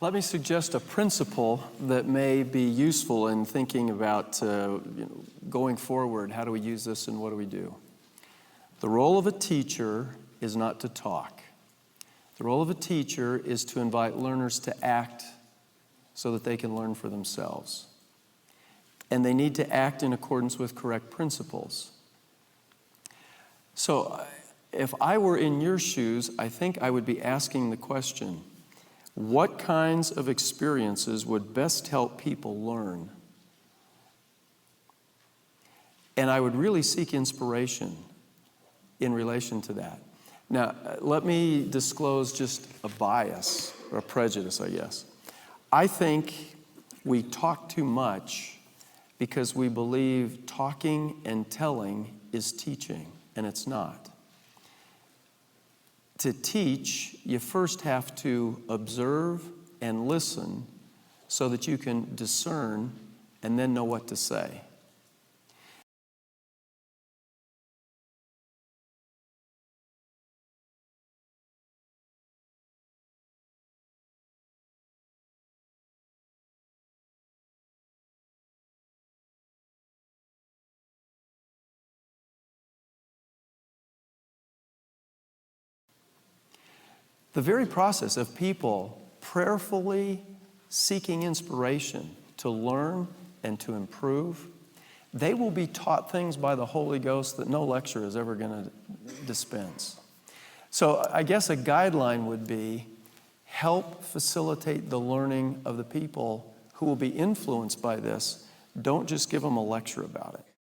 Let me suggest a principle that may be useful in thinking about going forward. How do we use this and what do we do? The role of a teacher is not to talk. The role of a teacher is to invite learners to act so that they can learn for themselves. And they need to act in accordance with correct principles. So if I were in your shoes, I think I would be asking the question, what kinds of experiences would best help people learn? And I would really seek inspiration in relation to that. Now, let me disclose just a bias, or a prejudice, I guess. I think we talk too much because we believe talking and telling is teaching, and it's not. To teach, you first have to observe and listen so that you can discern and then know what to say. The very process of people prayerfully seeking inspiration to learn and to improve, they will be taught things by the Holy Ghost that no lecture is ever going to dispense. So I guess a guideline would be help facilitate the learning of the people who will be influenced by this. Don't just give them a lecture about it.